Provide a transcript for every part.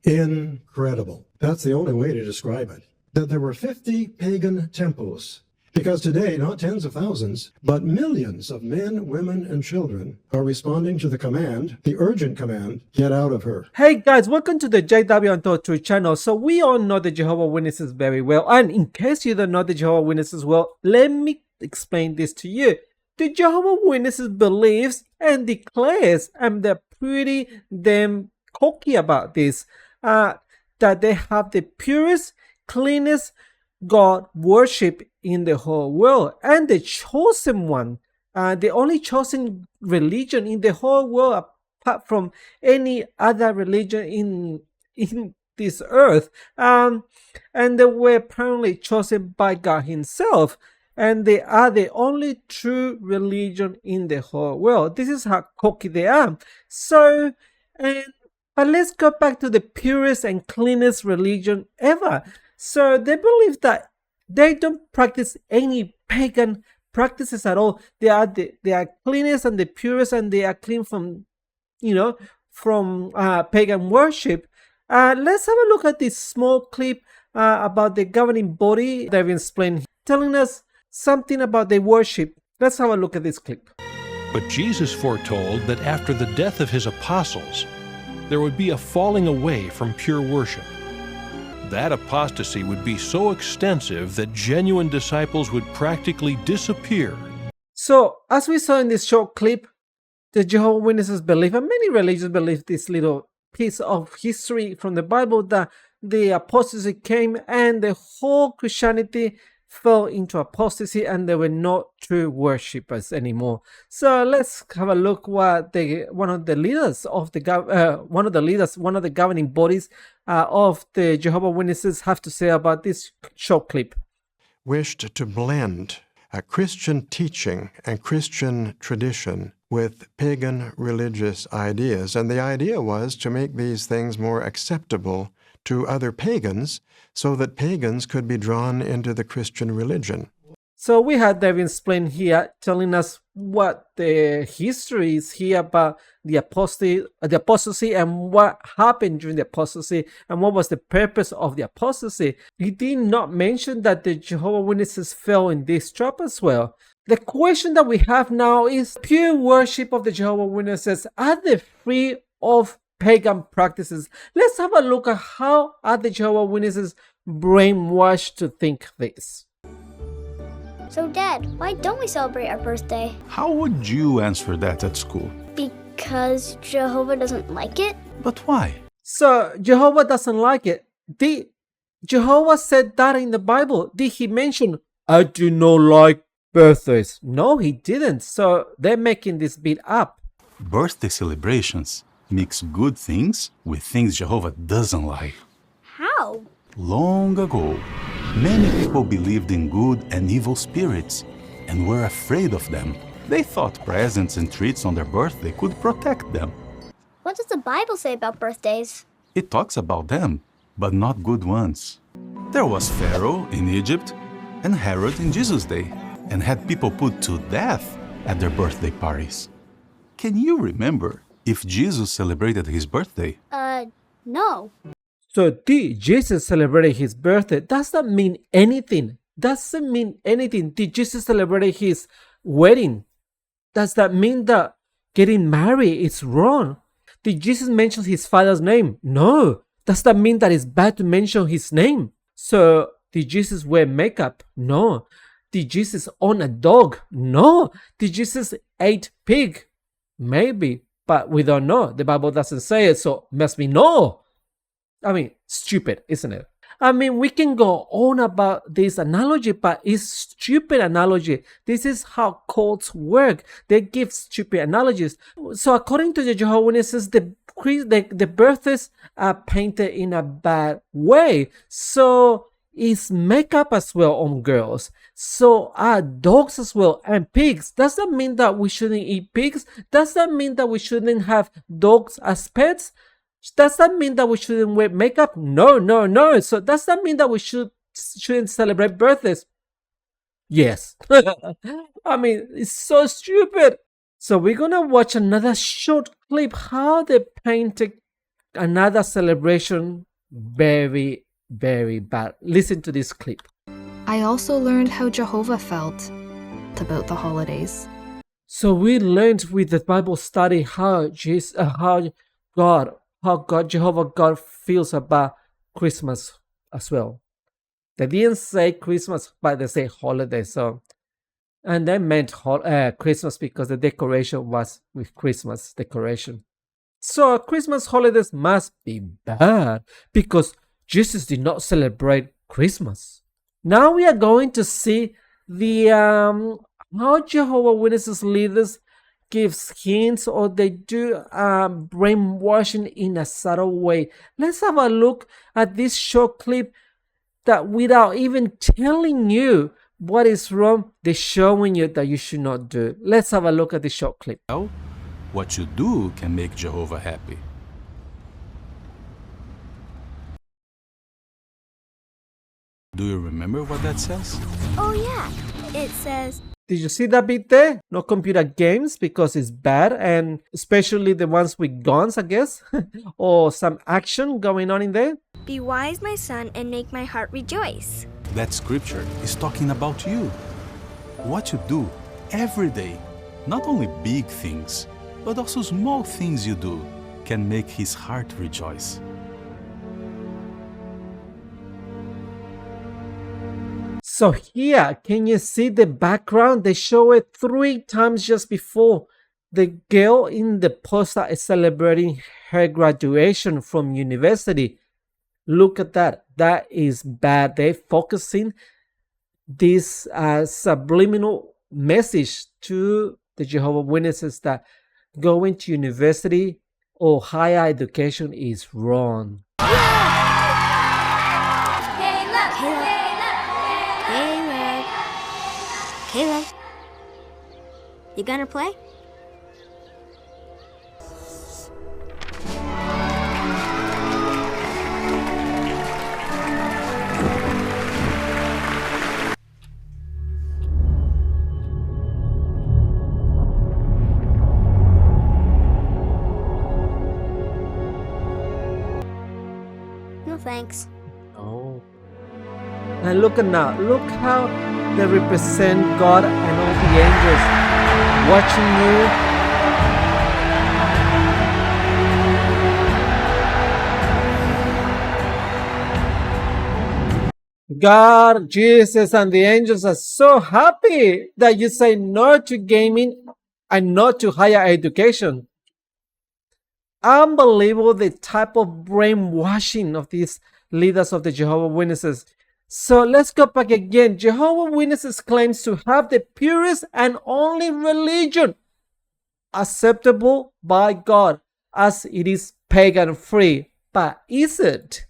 Incredible. That's the only way to describe it. That there were 50 pagan temples. Because today, not tens of thousands, but millions of men, women, and children are responding to the command, the urgent command, get out of her. Hey guys, welcome to the JW Untold channel. So we all know the Jehovah Witnesses very well. And in case you don't know the Jehovah Witnesses well, let me explain this to you. The Jehovah Witnesses believes and declares, and they're pretty damn cocky about this, that they have the purest, cleanest God worship in the whole world, and the chosen one, the only chosen religion in the whole world apart from any other religion in this earth, and they were apparently chosen by God himself, and they are the only true religion in the whole world. This is how cocky they are. So, but let's go back to the purest and cleanest religion ever. So they believe that they don't practice any pagan practices at all. They are cleanest and the purest, and they are clean from, pagan worship. Let's have a look at this small clip about the governing body they've explained, telling us something about the worship. Let's have a look at this clip. But Jesus foretold that after the death of his apostles, there would be a falling away from pure worship. That apostasy would be so extensive that genuine disciples would practically disappear. So, as we saw in this short clip, the Jehovah Witnesses believe, and many religions believe, this little piece of history from the Bible, that the apostasy came and the whole Christianity fell into apostasy and they were not true worshippers anymore. So let's have a look what one of the governing bodies of the Jehovah Witnesses have to say about this short clip. Wished to blend a Christian teaching and Christian tradition with pagan religious ideas. And the idea was to make these things more acceptable to other pagans so that pagans could be drawn into the Christian religion. So we had David explain here, telling us what the history is here about the apostasy and what happened during the apostasy and what was the purpose of the apostasy. He did not mention that the Jehovah Witnesses fell in this trap as well. The question that we have now is, pure worship of the Jehovah Witnesses, are they free of pagan practices? Let's have a look at how are the Jehovah Witnesses brainwashed to think this. So Dad, why don't we celebrate our birthday? How would you answer that at school? Because Jehovah doesn't like it? But why? So Jehovah doesn't like it. Did Jehovah said that in the Bible? Did he mention, I do not like birthdays? No, he didn't. So they're making this bit up. Birthday celebrations mix good things with things Jehovah doesn't like. How? Long ago, many people believed in good and evil spirits and were afraid of them. They thought presents and treats on their birthday could protect them. What does the Bible say about birthdays? It talks about them, but not good ones. There was Pharaoh in Egypt and Herod in Jesus' day, and had people put to death at their birthday parties. Can you remember if Jesus celebrated his birthday? No. So did Jesus celebrate his birthday? Does that mean anything? Doesn't mean anything. Did Jesus celebrate his wedding? Does that mean that getting married is wrong? Did Jesus mention his father's name? No. Does that mean that it's bad to mention his name? So did Jesus wear makeup? No. Did Jesus own a dog? No. Did Jesus eat pig? Maybe, but we don't know. The Bible doesn't say it, so must be no. I mean, stupid, isn't it? I mean, we can go on about this analogy, but it's stupid analogy. This is how cults work. They give stupid analogies. So according to the Jehovah Witnesses, the birthdays are painted in a bad way. So is makeup as well on girls. So are dogs as well, and pigs. Does that mean that we shouldn't eat pigs? Does that mean that we shouldn't have dogs as pets? Does that mean that we shouldn't wear makeup? No. So does that mean that we shouldn't celebrate birthdays? Yes. I mean, it's so stupid. So we're gonna watch another short clip how they painted another celebration very, very bad. Listen to this clip. I also learned how Jehovah felt about the holidays. So we learned with the Bible study how Jehovah God feels about Christmas as well. They didn't say Christmas, but they say holiday. So, and they meant Christmas because the decoration was with Christmas decoration. So Christmas holidays must be bad because Jesus did not celebrate Christmas. Now we are going to see the how Jehovah Witnesses leaders gives hints, or they do brainwashing in a subtle way. Let's have a look at this short clip that without even telling you what is wrong, they're showing you that you should not do. Let's have a look at this short clip. Well, what you do can make Jehovah happy. Do you remember what that says? Oh yeah, it says, Did you see that bit there? No computer games because it's bad, and especially the ones with guns, I guess, or some action going on in there. "Be wise, my son, and make my heart rejoice." That scripture is talking about you. What you do every day, not only big things, but also small things you do, can make his heart rejoice. So here, can you see the background? They show it 3 times just before. The girl in the poster is celebrating her graduation from university. Look at that. That is bad. They're focusing this subliminal message to the Jehovah Witnesses that going to university or higher education is wrong. Caleb, you gonna play? No thanks. Oh. And look at now. Look how they represent God and all the angels watching you. God, Jesus, and the angels are so happy that you say no to gaming and no to higher education. Unbelievable the type of brainwashing of these leaders of the Jehovah Witnesses. So let's go back again. Jehovah Witnesses claims to have the purest and only religion acceptable by God, as it is pagan free. But is it?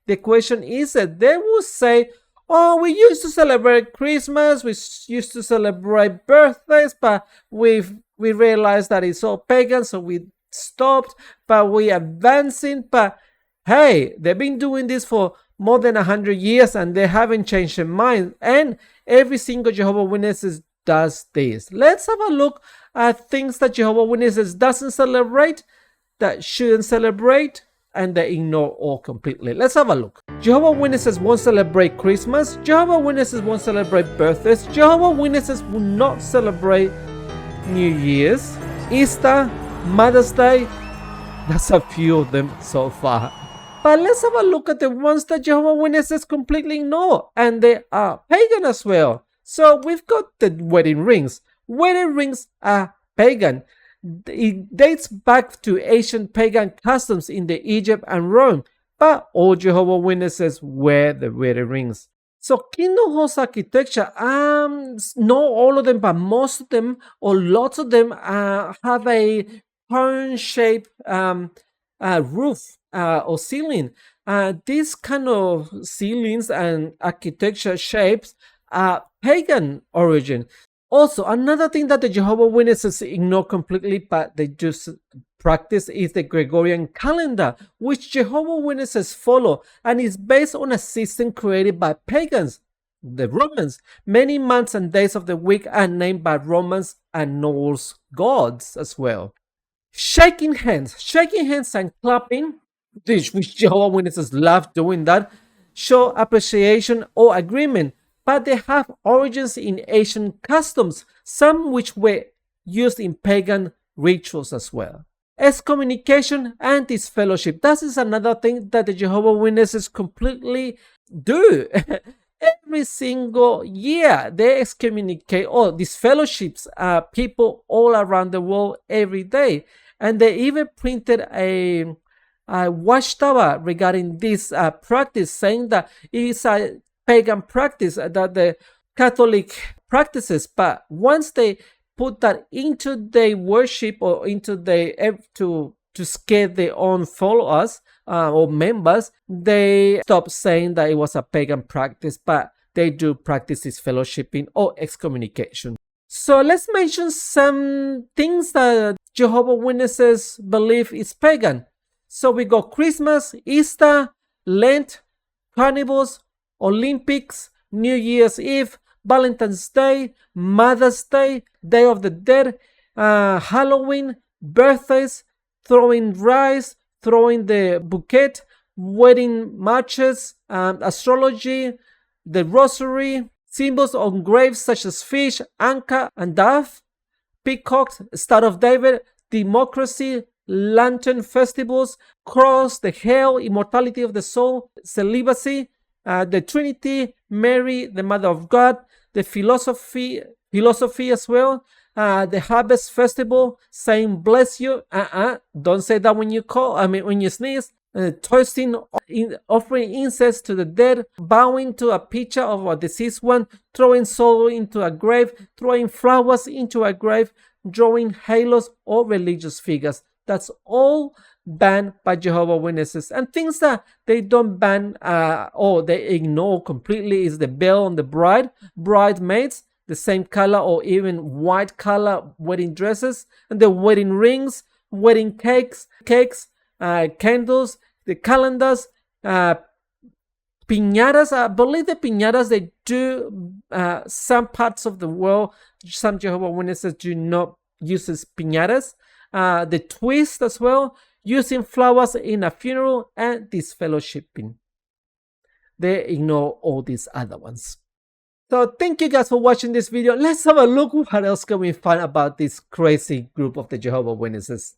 The question is that they will say, oh, we used to celebrate Christmas, we used to celebrate birthdays, but we realized that it's all pagan, so we stopped, but we advancing. But hey, they've been doing this for more than 100 years and they haven't changed their mind. And every single Jehovah Witnesses does this. Let's have a look at things that Jehovah Witnesses doesn't celebrate, that shouldn't celebrate, and they ignore all completely. Let's have a look. Jehovah Witnesses won't celebrate Christmas. Jehovah Witnesses won't celebrate birthdays. Jehovah Witnesses will not celebrate New Year's, Easter, Mother's Day. That's a few of them so far. But let's have a look at the ones that Jehovah Witnesses completely ignore, and they are pagan as well. So we've got the wedding rings. Wedding rings are pagan. It dates back to ancient pagan customs in the Egypt and Rome, but all Jehovah Witnesses wear the wedding rings. So kingdom halls architecture, not all of them, but most of them or lots of them have a cone-shaped roof or ceiling. These kind of ceilings and architecture shapes are pagan origin. Also, another thing that the Jehovah Witnesses ignore completely, but they just practice, is the Gregorian calendar, which Jehovah Witnesses follow, and is based on a system created by pagans, the Romans. Many months and days of the week are named by Romans and Norse gods as well. Shaking hands and clapping which Jehovah Witnesses love doing that, show appreciation or agreement, but they have origins in Asian customs, some which were used in pagan rituals as well. Excommunication and disfellowship. That is another thing that the Jehovah Witnesses completely do. Every single year, they excommunicate or disfellowships people all around the world every day. And they even printed a watchtower regarding this practice, saying that it is a pagan practice that the Catholic practices. But once they put that into their worship or into their to scare their own followers or members, they stop saying that it was a pagan practice, but they do practice this fellowshipping or excommunication. So let's mention some things that Jehovah Witnesses believe is pagan. So we got Christmas, Easter, Lent, carnivals, Olympics, New Year's Eve, Valentine's Day, Mother's Day, Day of the Dead, Halloween, birthdays, throwing rice, throwing the bouquet, wedding marches, astrology, the rosary, symbols on graves such as fish, anchor and dove, peacocks, Star of David, democracy, lantern festivals, cross, the hell, immortality of the soul, celibacy, the Trinity, Mary, the Mother of God, the philosophy as well, the harvest festival, saying bless you, don't say that when you sneeze, toasting, offering incense to the dead, bowing to a picture of a deceased one, throwing soil into a grave, throwing flowers into a grave, drawing halos or religious figures. That's all banned by Jehovah Witnesses. And things that they don't ban or they ignore completely is the veil on the bridesmaids, the same color or even white color wedding dresses, and the wedding rings, wedding cakes, candles, the calendars, piñatas. I believe the piñatas, they do some parts of the world, some Jehovah Witnesses do not use piñatas. The twist as well, using flowers in a funeral, and disfellowshipping. They ignore all these other ones. So thank you guys for watching this video. Let's have a look what else can we find about this crazy group of the Jehovah Witnesses.